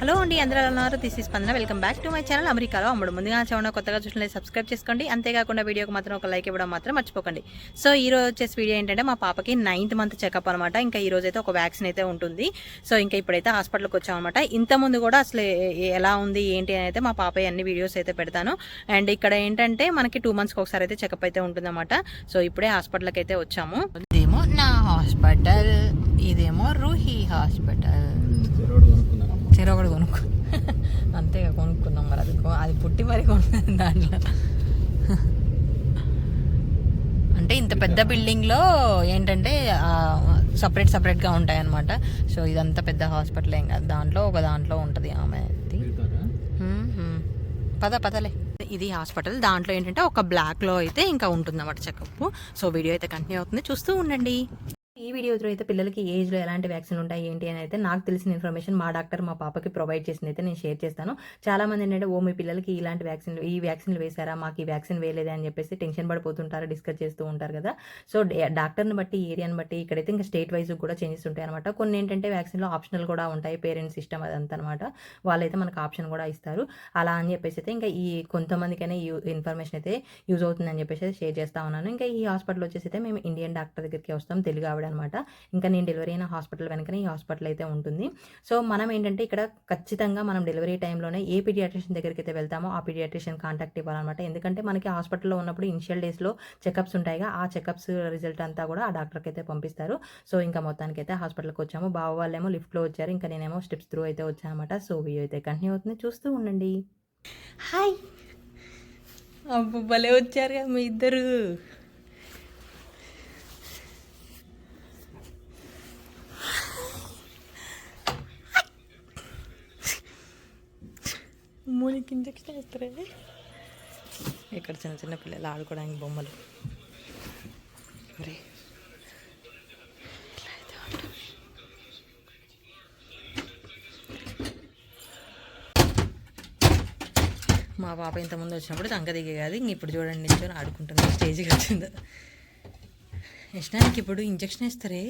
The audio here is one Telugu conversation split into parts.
హలో అండి, అందరూ ఎలా ఉన్నారు? దిస్ ఈస్ స్పందన. Welcome back to my channel అమెరికాలో అమ్ముడు. ముందుగా ఛానల్ కొత్తగా చూసినట్లయితే సబ్స్క్రైబ్ చేసుకోండి. అంతేకాకుండా వీడియోకి మాత్రం ఒక లైక్ ఇవ్వడం మాత్రం మర్చిపోకండి. సో ఈ రోజు వచ్చేసి వీడియో ఏంటంటే మా పాపకి 9th మంత్ చెకప్ అనమాట. ఇంకా ఈ రోజు అయితే ఒక వ్యాక్సిన్ అయితే ఉంటుంది. సో ఇంకా ఇప్పుడైతే హాస్పిటల్కి వచ్చామన్నమాట. ఇంత ముందు కూడా అసలు ఎలా ఉంది ఏంటి అని అయితే మా పాప అన్ని వీడియోస్ అయితే పెడతాను. అండ్ ఇక్కడ ఏంటంటే మనకి 2 monthsకి ఒకసారి అయితే చెకప్ అయితే ఉంటుందన్నమాట. సో ఇప్పుడే హాస్పిటల్కి అయితే వచ్చాము. ఇదేమో నా హాస్పిటల్, ఇదేమో రూహి హాస్పిటల్. చెరొకటి కొనుక్కో అంతేగా కొనుక్కున్నాం. మరి అది పుట్టి మరి కొనుక్కున్నాం దాంట్లో. అంటే ఇంత పెద్ద బిల్డింగ్లో ఏంటంటే సపరేట్గా ఉంటాయి అన్నమాట. సో ఇదంతా పెద్ద హాస్పిటల్ ఏం కాదు, దాంట్లో ఒక దాంట్లో ఉంటుంది ఆమె. పదలే. ఇది హాస్పిటల్, దాంట్లో ఏంటంటే ఒక బ్లాక్లో అయితే ఇంకా ఉంటుందన్నమాట చెకప్. సో వీడియో అయితే కంటిన్యూ అవుతుంది, చూస్తూ ఉండండి. ఈ వీడియోలో అయితే పిల్లలకి ఏజ్లో ఎలాంటి వ్యాక్సిన్ ఉంటాయి ఏంటి అని అయితే నాకు తెలిసిన ఇన్ఫర్మేషన్ మా డాక్టర్ మా పాపకి ప్రొవైడ్ చేసింది అయితే నేను షేర్ చేస్తాను. చాలా మంది ఏంటంటే మీ పిల్లలకి ఇలాంటి ఈ వ్యాక్సిన్లు వేశారా, మాకు ఈ వ్యాక్సిన్ వేయలేదే అని చెప్పేసి టెన్షన్ పడిపోతుంటారు, డిస్కస్ చేస్తూ ఉంటారు కదా. సో డాక్టర్ని బట్టి, ఏరియాని బట్టి ఇక్కడైతే ఇంకా స్టేట్ వైజ్ కూడా చేంజెస్ ఉంటాయి అనమాట. కొన్ని ఏంటంటే వ్యాక్సిన్లో ఆప్షనల్ కూడా ఉంటాయి, పేరెంట్స్ ఇష్టం అదంతా అనమాట. వాళ్ళైతే మనకు ఆప్షన్ కూడా ఇస్తారు. అలా అని చెప్పేసి అయితే ఇంకా ఈ కొంతమందికైనా ఈ ఇన్ఫర్మేషన్ అయితే యూజ్ అవుతుందని చెప్పేసి షేర్ చేస్తా ఉన్నాను. ఇంకా ఈ హాస్పిటల్ వచ్చేసి అయితే మేము ఇండియన్ డాక్టర్ దగ్గరికి వస్తాం, తెలుగు ఆవిడ అనమాట. ఇంకా నేను డెలివరీ అయిన హాస్పిటల్ వెనకనే ఈ హాస్పిటల్ అయితే ఉంటుంది. సో మనం ఏంటంటే ఇక్కడ ఖచ్చితంగా మనం డెలివరీ టైంలోనే ఏ పీడియాట్రిషియన్ దగ్గరికి అయితే వెళ్తామో ఆ పీడియాట్రిషియన్ కాంటాక్ట్ ఇవ్వాలన్నమాట. ఎందుకంటే మనకి హాస్పిటల్లో ఉన్నప్పుడు ఇనిషియల్ డేస్లో చెకప్స్ ఉంటాయిగా, ఆ చెకప్స్ రిజల్ట్ అంతా కూడా ఆ డాక్టర్కి అయితే పంపిస్తారు. సో ఇంకా మొత్తానికి అయితే హాస్పిటల్కి వచ్చాము. బావ వాళ్ళేమో లిఫ్ట్లో వచ్చారు, ఇంకా నేనేమో స్టెప్స్ త్రూ అయితే వచ్చాను అనమాట. సో వీడియో అయితే కంటిన్యూ అవుతుంది, చూస్తూ ఉండండి. హాయ్ అబ్బు, భలే వచ్చారుగా మీ ఇద్దరు. మూనికి ఇంజక్షన్ వేస్తారే. ఇక్కడ చిన్న చిన్న పిల్లలు ఆడుకోవడానికి బొమ్మలు. మరి మా పాప ఇంతకుముందు వచ్చినప్పుడు తంక దిగే కాదు, ఇంక ఇప్పుడు చూడండి నించొని ఆడుకుంటుంది. స్టేజ్కి వచ్చింది. యష్నానికి ఇప్పుడు ఇంజక్షన్ వేస్తారే.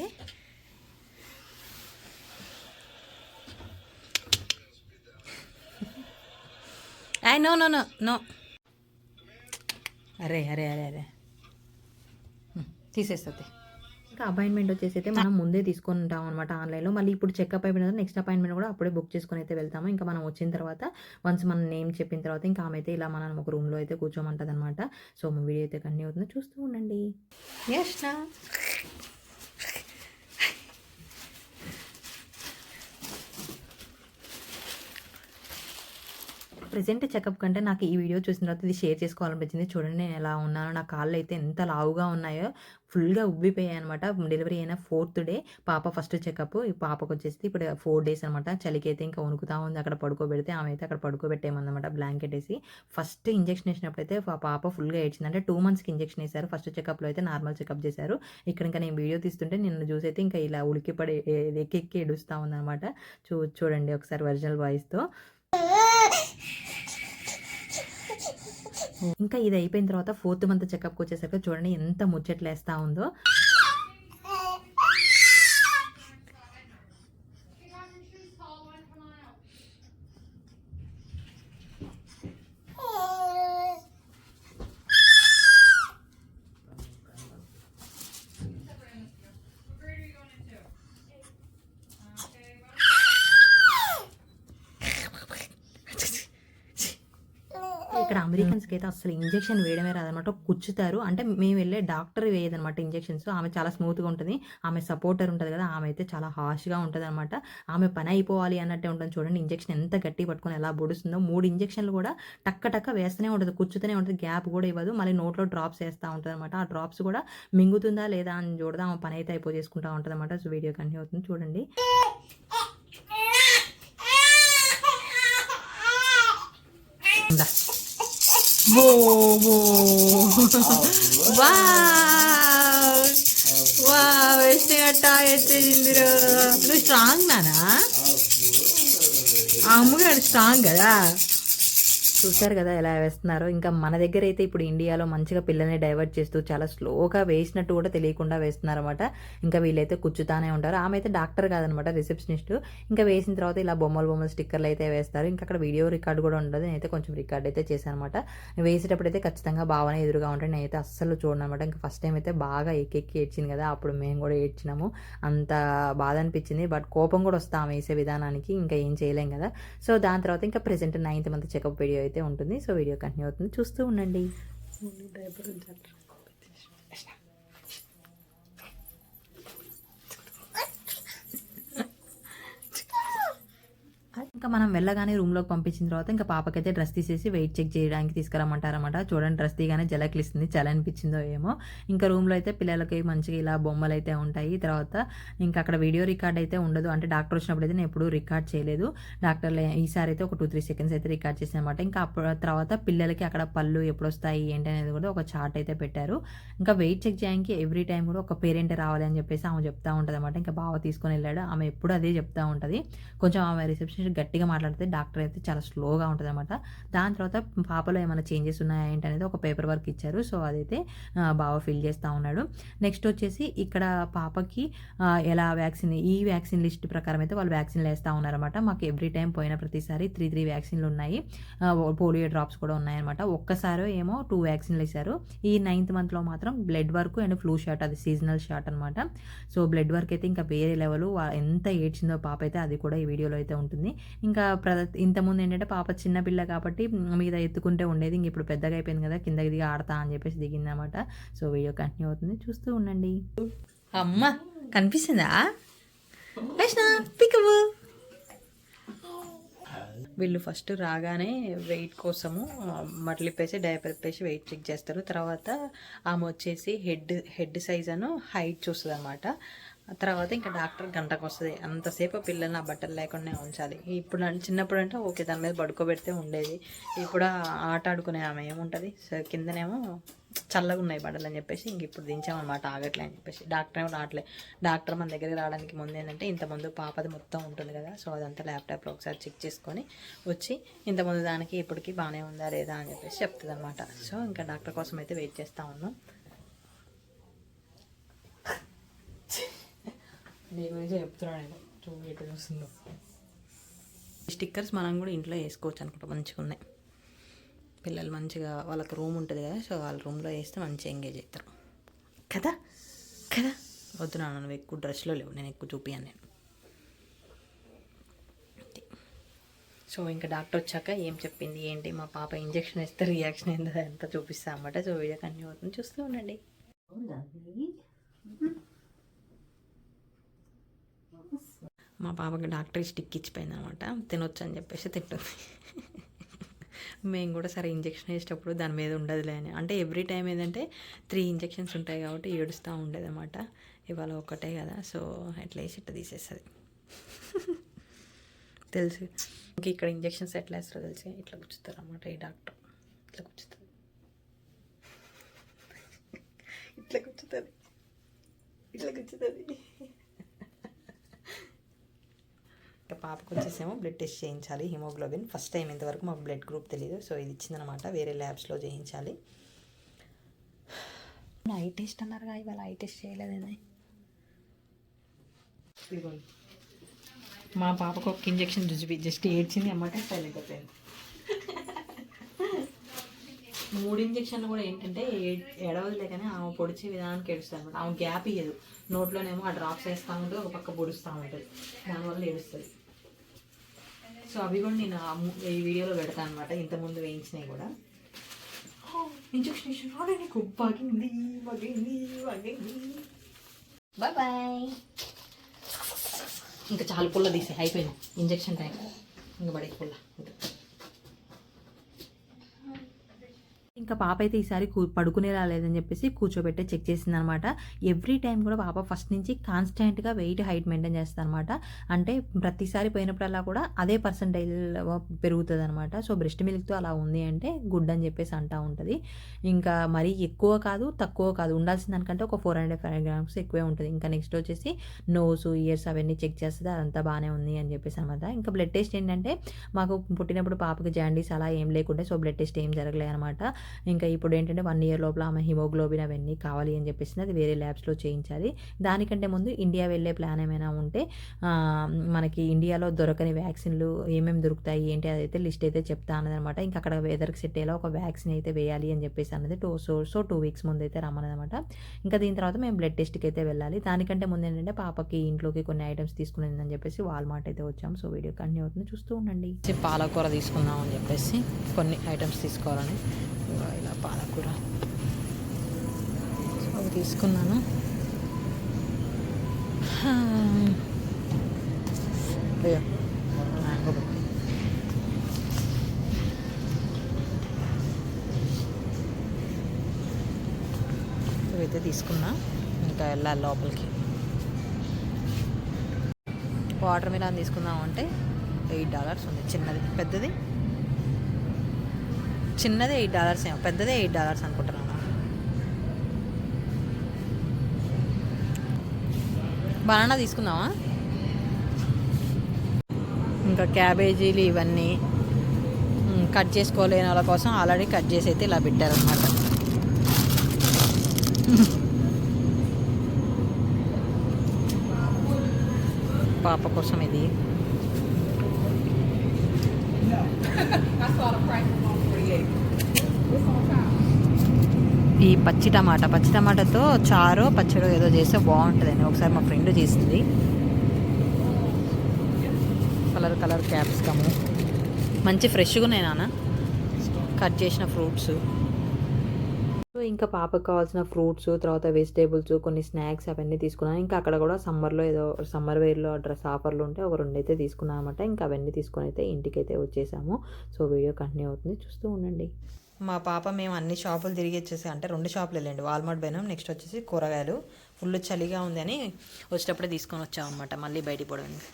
నో నో నో నో అరే అరే అరే అరే తీసేస్తుంది. ఇంకా అపాయింట్మెంట్ వచ్చేసి అయితే మనం ముందే తీసుకొని ఉంటాం అనమాట ఆన్లైన్లో. మళ్ళీ ఇప్పుడు చెకప్ అయిపోయిన తర్వాత నెక్స్ట్ అపాయింట్మెంట్ కూడా అప్పుడే బుక్ చేసుకొని అయితే వెళ్తాము. ఇంకా మనం వచ్చిన తర్వాత వన్స్ మన నేమ్ చెప్పిన తర్వాత ఇంకా ఆమె అయితే ఇలా మనం ఒక రూమ్లో అయితే కూర్చోమంటుంది అనమాట. సో మా వీడియో అయితే కంటిన్యూ అవుతుంది, చూస్తూ ఉండండి. యష్నా ప్రెజెంట్ చెకప్ కంటే నాకు ఈ వీడియో చూసిన తర్వాత ఇది షేర్ చేసుకోవాలనిపించింది. చూడండి నేను ఎలా ఉన్నానో, నా కాళ్ళు అయితే ఎంత లావుగా ఉన్నాయో, ఫుల్గా ఉబ్బిపోయాయి అనమాట. డెలివరీ అయిన 4th డే పాప ఫస్ట్ చెకప్. ఈ పాపకు వచ్చేసి ఇప్పుడు 4 days అనమాట. చలికి అయితే ఇంకా వణుకుతా ఉంది. అక్కడ పడుకోబెడితే ఆమె అయితే అక్కడ పడుకోబెట్టేయమన్నమాట, బ్లాంకెట్ వేసి. ఫస్ట్ ఇంజక్షన్ వేసినప్పుడు అయితే పాప ఫుల్గా ఏడ్చింది. అంటే 2 monthsకి ఇంజక్షన్ వేశారు. ఫస్ట్ చెకప్లో అయితే నార్మల్ చెకప్ చేశారు. ఇక్కడ ఇంకా నేను వీడియో తీస్తుంటే నిన్ను చూసి అయితే ఇంకా ఇలా ఉలికిపడి ఎక్కి ఏడుస్తూ ఉందన్నమాట. చూడండి ఒకసారి ఒరిజినల్ వాయిస్తో. ఇంకా ఇది అయిపోయిన తర్వాత 4th month చెకప్కి వచ్చేసరికి చూడండి ఎంత ముచ్చట్లేస్తూ ఉందో. ఇక్కడ అమెరికన్స్కి అయితే అసలు ఇంజక్షన్ వేయడమే రాదనమాట, కుచ్చుతారు. అంటే మేము వెళ్ళే డాక్టర్ వేయదనమాట ఇంజక్షన్స్. ఆమె చాలా స్మూత్గా ఉంటుంది. ఆమె సపోర్టర్ ఉంటుంది కదా, ఆమె అయితే చాలా హార్ష్గా ఉంటుంది అనమాట. ఆమె పని అయిపోవాలి అన్నట్టే ఉంటుంది. చూడండి ఇంజక్షన్ ఎంత గట్టి పట్టుకొని ఎలా పొడుస్తుందో. 3 ఇంజక్షన్లు కూడా టక్క వేస్తూనే ఉంటుంది, కుచ్చుతూనే ఉంటుంది, గ్యాప్ కూడా ఇవ్వదు. మళ్ళీ నోట్లో డ్రాప్స్ వేస్తూ ఉంటుంది అనమాట. ఆ డ్రాప్స్ కూడా మింగుతుందా లేదా అని చూడదా, ఆమె పని అయితే చేసుకుంటూ ఉంటుంది అనమాట. సో వీడియో కంటిన్యూ అవుతుంది, చూడండి. నువ్వు స్ట్రాంగ్ నానా? ఆ అమ్మగారు స్ట్రాంగ్ కదా. చూసారు కదా ఎలా వేస్తున్నారో. ఇంకా మన దగ్గర అయితే ఇప్పుడు ఇండియాలో మంచిగా పిల్లల్ని డైవర్ట్ చేస్తూ చాలా స్లోగా వేసినట్టు కూడా తెలియకుండా వేస్తున్నారన్నమాట. ఇంకా వీళ్ళైతే కూర్చుతానే ఉంటారు. ఆమె అయితే డాక్టర్ కాదనమాట, రిసెప్షనిస్ట్. ఇంకా వేసిన తర్వాత ఇలా బొమ్మలు స్టిక్కర్లు అయితే వేస్తారు. ఇంకా అక్కడ వీడియో రికార్డు కూడా ఉండదు. నేనైతే కొంచెం రికార్డ్ అయితే చేశాను అనమాట. వేసేటప్పుడు అయితే ఖచ్చితంగా భావన ఎదురుగా ఉంటాయి. నేనైతే అస్సలు చూడను అనమాట. ఇంకా ఫస్ట్ టైం అయితే బాగా ఎక్కి ఏడ్చింది కదా, అప్పుడు మేము కూడా ఏడ్చినాము. అంత బాధ అనిపించింది. బట్ కోపం కూడా వస్తాం వేసే విధానానికి, ఇంకా ఏం చేయలేం కదా. సో దాని తర్వాత ఇంకా present 9th month checkup video అయితే ఉంటుంది. సో వీడియో కంటిన్యూ అవుతుంది, చూస్తూ ఉండండి. ఇంకా మనం వెళ్ళగానే రూమ్లోకి పంపించిన తర్వాత ఇంకా పాపకైతే డ్రెస్ తీసేసి వెయిట్ చెక్ చేయడానికి తీసుకురమ్మంటారన్నమాట. చూడండి డ్రెస్ తీగానే జలకిలిస్తుంది, చలి అనిపించిందో ఏమో. ఇంకా రూమ్లో అయితే పిల్లలకి మంచిగా ఇలా బొమ్మలు అయితే ఉంటాయి. తర్వాత ఇంకా అక్కడ వీడియో రికార్డ్ అయితే ఉండదు, అంటే డాక్టర్ వచ్చినప్పుడు అయితే నేను ఎప్పుడూ రికార్డ్ చేయలేదు. డాక్టర్లు ఈసారి అయితే ఒక 2-3 సెకండ్స్ అయితే రికార్డ్ చేసాను అనమాట. ఇంకా అప్పుడు తర్వాత పిల్లలకి అక్కడ పళ్ళు ఎప్పుడు వస్తాయి ఏంటి అనేది కూడా ఒక చార్ట్ అయితే పెట్టారు. ఇంకా వెయిట్ చెక్ చేయడానికి ఎవ్రీ టైం కూడా ఒక పేరెంట్ రావాలి అని చెప్పేసి ఆమె చెప్తా ఉంటుంది అనమాట. ఇంకా బావ తీసుకొని వెళ్ళాడు, ఆమె ఎప్పుడు అదే చెప్తా ఉంటుంది. కొంచెం ఆమె రిసెప్షనిస్ట్ గట్టిగా మాట్లాడితే డాక్టర్ అయితే చాలా స్లోగా ఉంటుంది అనమాట. దాని తర్వాత పాపలో ఏమైనా చేంజెస్ ఉన్నాయా ఏంటి అనేది ఒక పేపర్ వర్క్ ఇచ్చారు. సో అదైతే బాగా ఫిల్ చేస్తూ ఉన్నాడు. నెక్స్ట్ వచ్చేసి ఇక్కడ పాపకి ఎలా ఈ వ్యాక్సిన్ లిస్ట్ ప్రకారం అయితే వాళ్ళు వ్యాక్సిన్లు వేస్తూ ఉన్నారన్నమాట. మాకు ఎవ్రీ టైం పోయిన ప్రతిసారి 3 వ్యాక్సిన్లు ఉన్నాయి. పోలియో డ్రాప్స్ కూడా ఉన్నాయన్నమాట. ఒక్కసారి ఏమో 2 వ్యాక్సిన్లు వేశారు. ఈ 9th మంత్లో మాత్రం blood work and flu shot, అది సీజనల్ షాట్ అనమాట. సో బ్లడ్ వర్క్ అయితే ఇంకా వేరే లెవెల్, ఎంత ఏడ్చిందో పాప అయితే అది కూడా ఈ వీడియోలో అయితే ఉంటుంది. ఇంకా ఇంతకుముందు ఏంటంటే పాప చిన్నపిల్ల కాబట్టి మీద ఎత్తుకుంటే ఉండేది. ఇంక ఇప్పుడు పెద్దగా అయిపోయింది కదా, కిందకి దిగి ఆడతా అని చెప్పేసి దిగిందన్నమాట. సో వీడియో కంటిన్యూ అవుతుంది, చూస్తూ ఉండండి. అమ్మ కనిపిస్తుందా పికవు. వీళ్ళు ఫస్ట్ రాగానే వెయిట్ కోసము మట్లిప్పేసి డైపర్ ఇప్పేసి వెయిట్ చెక్ చేస్తారు. తర్వాత ఆమె వచ్చేసి హెడ్ సైజ్ అను హైట్ చూస్తుంది అనమాట. తర్వాత ఇంకా డాక్టర్ గంటకు వస్తుంది. అంతసేపు పిల్లల్ని ఆ బట్టలు లేకుండా ఉంచాలి. ఇప్పుడు చిన్నప్పుడు అంటే ఓకే దాని మీద పడుకోబెడితే ఉండేది. ఇప్పుడు ఆట ఆడుకునే ఆమె ఏముంటుంది, సో కిందనేమో చల్లగా ఉన్నాయి బట్టలు అని చెప్పేసి ఇంక ఇప్పుడు దించామన్నమాట, ఆగట్లే అని చెప్పేసి. డాక్టర్ ఏమో రావట్లే. డాక్టర్ మన దగ్గరికి రావడానికి ముందు ఏంటంటే ఇంతకుముందు పాపది మొత్తం ఉంటుంది కదా, సో అదంతా ల్యాప్టాప్లో ఒకసారి చెక్ చేసుకొని వచ్చి ఇంతకుముందు దానికి ఇప్పటికీ బాగానే ఉందా లేదా అని చెప్పేసి చెప్తుంది అనమాట. సో ఇంకా డాక్టర్ కోసం అయితే వెయిట్ చేస్తూ ఉన్నాం. నీ గురించి చెప్తున్నాను నేను, ఎటు చూస్తుందో. స్టిక్కర్స్ మనం కూడా ఇంట్లో వేసుకోవచ్చు అనుకుంటా, మంచిగా ఉన్నాయి. పిల్లలు మంచిగా వాళ్ళకి రూమ్ ఉంటుంది కదా, సో వాళ్ళ రూమ్లో వేస్తే మంచిగా ఎంగేజ్ అవుతారు కదా కదా. వద్దున్నాను, నువ్వు ఎక్కువ డ్రెస్లో లేవు, నేను ఎక్కువ చూపియాను నేను. సో ఇంకా డాక్టర్ వచ్చాక ఏం చెప్పింది ఏంటి, మా పాప ఇంజెక్షన్ వేస్తే రియాక్షన్ ఏందో అంతా చూపిస్తా అన్నమాట. సో వీడియో కంటిన్యూ అవుతుంది, చూస్తూ ఉండండి. మా పాపకి డాక్టర్ స్టిక్ ఇచ్చిపోయింది అనమాట, తినొచ్చు అని చెప్పేసి తింటుంది. మేము కూడా సరే ఇంజెక్షన్ వేసేటప్పుడు దాని మీద ఉండదులే అని, అంటే ఎవ్రీ టైం ఏంటంటే 3 ఇంజెక్షన్స్ ఉంటాయి కాబట్టి ఏడుస్తూ ఉండేదన్నమాట. ఇవాళ ఒక్కటే కదా, సో ఎట్లా వేసి ఇట్లా తీసేస్తుంది. తెలుసు ఇంక ఇక్కడ ఇంజెక్షన్స్ ఎట్లా వేస్తారో తెలిసి ఇట్లా కూర్చుతారు అన్నమాట. ఈ డాక్టర్ ఇట్లా కూర్చుతుంది, ఇట్లా కూర్చుతుంది, ఇట్లా కూర్చుతుంది. పాపకు వచ్చేసేమో బ్లడ్ టెస్ట్ చేయించాలి, హిమోగ్లోబిన్. ఫస్ట్ టైం ఇంతవరకు మాకు బ్లడ్ గ్రూప్ తెలియదు, సో ఇది ఇచ్చిందనమాట. వేరే ల్యాబ్స్లో చేయించాలి. ఐ టెస్ట్ అన్నారుగా, ఇవాళ ఐ టెస్ట్ చేయలేదని. మా పాపకు ఒక ఇంజెక్షన్ జస్ట్ ఏడ్చింది అన్నమాట, సైలెంట్ అయిపోయింది. 3 ఇంజెక్షన్లు కూడా ఏంటంటే ఎడవదులే కానీ ఆమె పొడిచే విధానానికి ఏడుస్తుంది అనమాట. ఆమె గ్యాప్ ఇయ్యదు, నోట్లోనేమో ఆ డ్రాప్స్ వేస్తూ ఉంటుంది, ఒక పక్క పొడుస్తూ ఉంటుంది, దానివల్ల ఏడుస్తుంది. సో అవి కూడా నేను ఈ వీడియోలో పెడతాను అనమాట, ఇంతకుముందు వేయించినవి కూడా. ఇంజెక్షన్ వేసిన నీకు బాగింది. Bye bye. ఇంకా చాలా పుల్ల తీసే అయిపోయింది ఇంజెక్షన్ టైం, ఇంకా పడే పుల్ల. ఇంకా పాప అయితే ఈసారి పడుకునేలా లేదని చెప్పేసి కూర్చోబెట్టే చెక్ చేసింది అనమాట. ఎవ్రీ టైం కూడా పాప ఫస్ట్ నుంచి కాన్స్టెంట్గా వెయిట్ హైట్ మెయింటైన్ చేస్తుంది అనమాట. అంటే ప్రతిసారి పోయినప్పుడల్లా కూడా అదే పర్సంటైల్ పెరుగుతుంది అనమాట. సో బ్రెస్ట్ మిల్క్తో అలా ఉంది అంటే గుడ్ అని చెప్పేసి అంటూ ఉంటుంది. ఇంకా మరీ ఎక్కువ కాదు తక్కువ కాదు, ఉండాల్సిన దానికంటే ఒక 405 grams ఎక్కువే ఉంటుంది. ఇంకా నెక్స్ట్ వచ్చేసి నోస్ ఇయర్స్ అవన్నీ చెక్ చేస్తుంది, అదంతా బాగానే ఉంది అని చెప్పేసి అనమాట. ఇంకా బ్లడ్ టెస్ట్ ఏంటంటే మాకు పుట్టినప్పుడు పాపకి జాండీస్ అలా ఏం లేకుంటే సో బ్లడ్ టెస్ట్ ఏం జరగలే అనమాట. ఇంకా ఇప్పుడు ఏంటంటే 1 year లోపల ఆమె హిమోగ్లోబిన్ అవన్నీ కావాలి అని చెప్పేసి అది వేరే ల్యాబ్స్లో చేయించాలి. దానికంటే ముందు ఇండియా వెళ్ళే ప్లాన్ ఏమైనా ఉంటే మనకి ఇండియాలో దొరకని వ్యాక్సిన్లు ఏమేమి దొరుకుతాయి ఏంటి అదైతే లిస్ట్ అయితే చెప్తా అన్నదనమాట. ఇంకా అక్కడ వెదర్కి సెట్ అయ్యేలా ఒక వ్యాక్సిన్ అయితే వేయాలి అని చెప్పేసి అన్నది 2 weeks ముందు అయితే రమ్మన్నదనమాట. ఇంకా దీని తర్వాత మేము బ్లడ్ టెస్ట్కి అయితే వెళ్ళాలి. దానికంటే ముందు ఏంటంటే పాపకి ఇంట్లోకి కొన్ని ఐటమ్స్ తీసుకునేదని చెప్పేసి వాల్మార్ట్ అయితే వచ్చాము. సో వీడియో కంటిన్యూ అవుతుంది, చూస్తూ ఉండండి. పాలకూర తీసుకుందాం అని చెప్పేసి కొన్ని ఐటమ్స్ తీసుకోవాలని ఇలా పాలకూర అవి తీసుకున్నాను. మ్యాంగో బట్టి ఇవైతే తీసుకున్నా. ఇంకా వెళ్ళాలి లోపలికి. వాటర్ మిలాన్ తీసుకుందాం అంటే $8 ఉంది. చిన్నది పెద్దది చిన్నది $8 ఏమో, పెద్దదే $8 అనుకుంటున్నాను. బనానా తీసుకుందామా? ఇంకా క్యాబేజీలు ఇవన్నీ కట్ చేసుకోలేని వాళ్ళ కోసం ఆల్రెడీ కట్ చేసి అయితే ఇలా పెట్టారనమాట. పాప కోసం ఇది. ఈ పచ్చి టమాటాతో చారో పచ్చడో ఏదో చేస్తే బాగుంటుందండి. ఒకసారి మా ఫ్రెండ్ చేసింది. కలర్ క్యాప్సికము మంచి ఫ్రెష్గా ఉన్నాయి నాన్న, కట్ చేసిన ఫ్రూట్స్. సో ఇంకా పాపకు కావాల్సిన ఫ్రూట్స్, తర్వాత వెజిటేబుల్స్, కొన్ని స్నాక్స్ అవన్నీ తీసుకున్నాను. ఇంకా అక్కడ కూడా సమ్మర్ వేర్లో డ్రెస్ ఆఫర్లు ఉంటే ఒక 2 అయితే తీసుకున్నాను అనమాట. ఇంకా అవన్నీ తీసుకొని అయితే ఇంటికైతే వచ్చేసాము. సో వీడియో కంటిన్యూ అవుతుంది, చూస్తూ ఉండండి. మా పాప మేము అన్ని షాపులు తిరిగి వచ్చేసి, అంటే 2 షాపులు వెళ్ళండి, వాల్మార్ట్ పోయినాం, నెక్స్ట్ వచ్చేసి కూరగాయలు. ఫుల్ చలిగా ఉంది అని వచ్చేటప్పుడే తీసుకొని వచ్చాం అనమాట. మళ్ళీ బయటికి పోవడానికి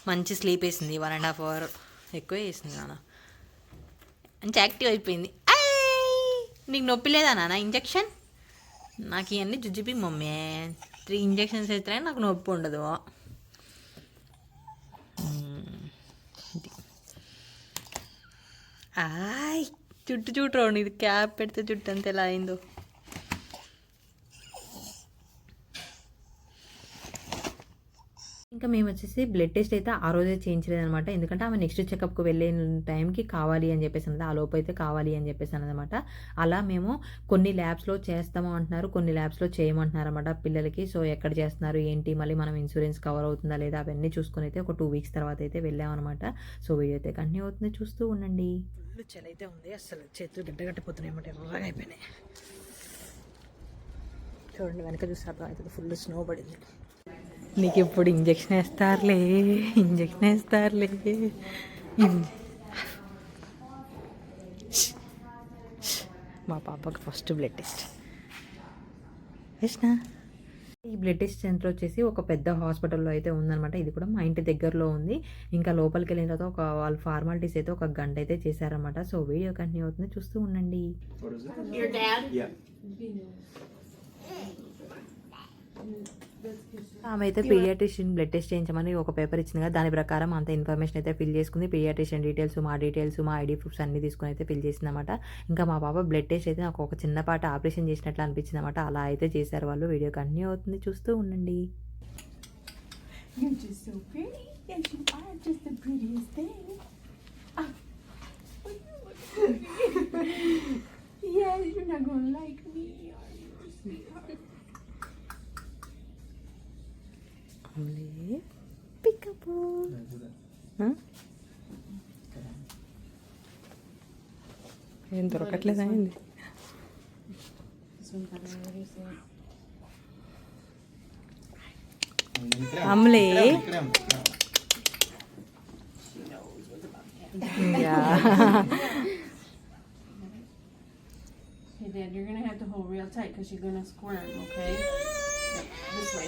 మంచి స్లీప్ వేసింది, 1.5 hour ఎక్కువే వేసింది నాన్న. మంచి యాక్టివ్ అయిపోయింది. నీకు నొప్పి లేదా నాన్న ఇంజెక్షన్? నాకు ఇవన్నీ జుజ్జుపి మమ్మీ 3 injections అయితే నాకు నొప్పి ఉండదు. జుట్టు చూడరు, ఇది క్యాప్ పెడితే జుట్టు అంత ఎలా అయిందో. ఇంకా మేము వచ్చేసి బ్లడ్ టెస్ట్ అయితే ఆ రోజే చేయించలేదనమాట. ఎందుకంటే ఆమె నెక్స్ట్ చెకప్కి వెళ్ళే టైంకి కావాలి అని చెప్పేసి అన్నది, ఆ లోపు అయితే కావాలి అని చెప్పేసి అన్నదనమాట. అలా మేము కొన్ని ల్యాబ్స్లో చేస్తాము అంటున్నారు, కొన్ని ల్యాబ్స్లో చేయమంటున్నారు అనమాట పిల్లలకి. సో ఎక్కడ చేస్తున్నారు ఏంటి, మళ్ళీ మనం ఇన్సూరెన్స్ కవర్ అవుతుందా లేదా అవన్నీ చూసుకుని అయితే ఒక 2 weeks తర్వాత అయితే వెళ్ళామన్నమాట. సో వీడియో అయితే కంటిన్యూ అవుతుంది, చూస్తూ ఉండండి. ఫుల్ చలి అయితే ఉంది, అసలు చేతులు గడ్డగట్టిపోతున్నాయి అన్నమాట, ఎర్రగా అయిపోయినాయి. చూడండి వెనక చూస్తే అర్థం అవుతుంది, ఫుల్ స్నో పడింది. నీకు ఇప్పుడు ఇంజక్షన్ వేస్తారులే. మా పాపకు ఫస్ట్ బ్లడ్ టెస్ట్ వేసినా. ఈ బ్లడ్ టెస్ట్ సెంటర్ వచ్చేసి ఒక పెద్ద హాస్పిటల్లో అయితే ఉందన్నమాట. ఇది కూడా మా ఇంటి దగ్గరలో ఉంది. ఇంకా లోపలికి వెళ్ళిన తర్వాత వాళ్ళ ఫార్మాలిటీస్ అయితే 1 గంట అయితే చేశారన్నమాట. సో వీడియో కంటిన్యూ అవుతుంది, చూస్తూ ఉండండి. ఆమె అయితే పీడియాట్రిషియన్ బ్లడ్ టెస్ట్ చేయించమని ఒక పేపర్ ఇచ్చింది కదా, దాని ప్రకారం అంత ఇన్ఫర్మేషన్ అయితే ఫిల్ చేసుకుంది. పీడియాట్రిషియన్ డీటెయిల్స్, మా ఐడి ప్రూఫ్స్ అన్ని తీసుకుని అయితే ఫిల్ చేసింది అనమాట. ఇంకా మా పాప బ్లడ్ టెస్ట్ అయితే నాకు ఒక చిన్నపాటి ఆపరేషన్ చేసినట్లు అనిపించింది అనమాట. అలా అయితే చేశారు వాళ్ళు. వీడియో కంటిన్యూ అవుతుంది, చూస్తూ ఉండండి. ఏం దొరకట్లేదా అయింది. అమ్లే because you're gonna squirm, okay? Yep, this way.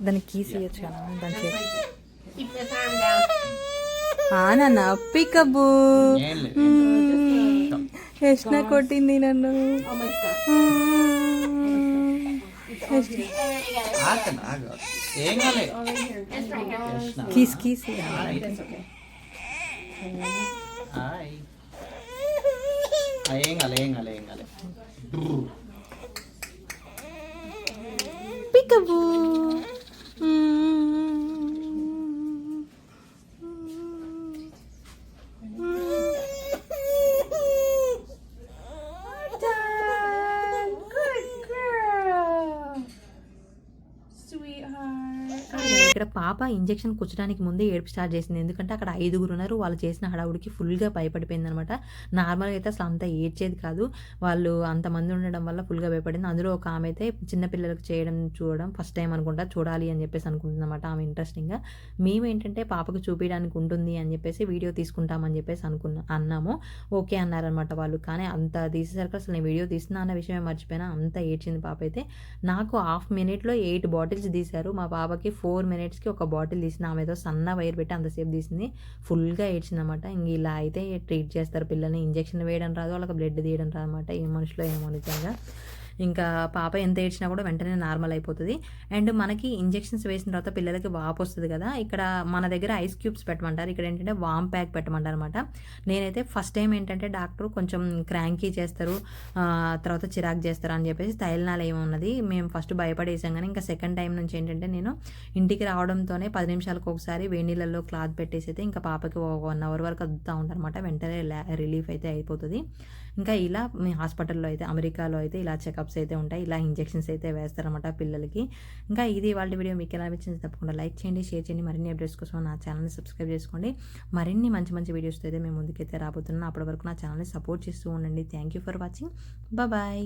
దానికి కీస్ ఇవ్వచ్చు కదా దాని Just చేతి like that. Keep this arm down. నాన్న పికబు యష్ణ కొట్టింది నన్ను All my stuff. ఏం కాలే All right here. It's right here. Keys keys That's okay. ఏం కాలే ఏం కాలే ఏం కాలే పికబు ఇక్కడ పాప ఇంజెక్షన్ కుచ్చడానికి ముందే ఏడుపు స్టార్ట్ చేసింది. ఎందుకంటే అక్కడ 5గురు ఉన్నారు. వాళ్ళు చేసిన హడావుడికి ఫుల్గా భయపడిపోయింది అనమాట. నార్మల్గా అయితే అసలు అంత ఏడ్చేది కాదు. వాళ్ళు అంతమంది ఉండడం వల్ల ఫుల్గా భయపడింది. అందులో ఒక ఆమె అయితే చిన్నపిల్లలకు చేయడం చూడడం ఫస్ట్ టైం అనుకుంటా, చూడాలి అని చెప్పేసి అనుకుంటుందన్నమాట ఆమె ఇంట్రెస్టింగ్గా. మేము ఏంటంటే పాపకు చూపించడానికి ఉంటుంది అని చెప్పేసి వీడియో తీసుకుంటామని చెప్పేసి అన్నాము. ఓకే అన్నారనమాట వాళ్ళు. కానీ అంత తీసేసరికి అసలు నేను వీడియో తీస్తున్నా అన్న విషయమే మర్చిపోయినా. అంత ఏడ్చింది పాప అయితే. నాకు హాఫ్ మినిట్లో 8 బాటిల్స్ తీశారు. మా పాపకి 4 మినిట్స్కి ఒక బాటిల్ తీసిన. ఆమెతో సన్న వైర్ పెట్టి అంతసేపు తీసింది. ఫుల్గా ఏడ్చిందన్నమాట. ఇంక ఇలా అయితే ట్రీట్ చేస్తారు పిల్లల్ని. ఇంజెక్షన్ వేయడం రాదు, వాళ్ళకి బ్లడ్ తీయడం రాదు అనమాట. ఏ మనుషులో ఏమో నిజంగా. ఇంకా పాప ఎంత ఏడ్చినా కూడా వెంటనే నార్మల్ అయిపోతుంది. అండ్ మనకి ఇంజెక్షన్స్ వేసిన తర్వాత పిల్లలకి వాపు వస్తుంది కదా, ఇక్కడ మన దగ్గర ఐస్ క్యూబ్స్ పెట్టమంటారు. ఇక్కడ ఏంటంటే వామ్ ప్యాక్ పెట్టమంటారు అనమాట. నేనైతే ఫస్ట్ టైం ఏంటంటే డాక్టర్ కొంచెం క్రాంకీ చేస్తారు, తర్వాత చిరాకు చేస్తారు అని చెప్పేసి తైలనాలు ఏమున్నది మేము ఫస్ట్ భయపడేసాం. కానీ ఇంకా సెకండ్ టైం నుంచి ఏంటంటే నేను ఇంటికి రావడంతోనే 10 నిమిషాలకు ఒకసారి వేడి నీళ్ళల్లో క్లాత్ పెట్టేసి అయితే ఇంకా పాపకి 1 అవర్ వరకు అద్దుతూ ఉంటారనమాట. వెంటనే రిలీఫ్ అయితే అయిపోతుంది. ఇంకా ఇలా మీ హాస్పిటల్లో అయితే అమెరికాలో అయితే ఇలా చెకప్స్ అయితే ఉంటాయి, ఇలా ఇంజెక్షన్స్ అయితే వేస్తారన్నమాట పిల్లలకి. ఇంకా ఇది వాళ్ళ వీడియో మీకు ఎలా అనిపించింది తప్పకుండా లైక్ చేయండి, షేర్ చేయండి. మరిన్ని అప్డేట్స్ కోసం నా ఛానల్ని సబ్స్క్రైబ్ చేసుకోండి. మరిన్ని మంచి మంచి వీడియోస్తో అయితే మేము ముందుకైతే రాబోతున్నాం. అప్పటి వరకు నా ఛానల్ని సపోర్ట్ చేస్తూ ఉండండి. Thank you for watching. Bye.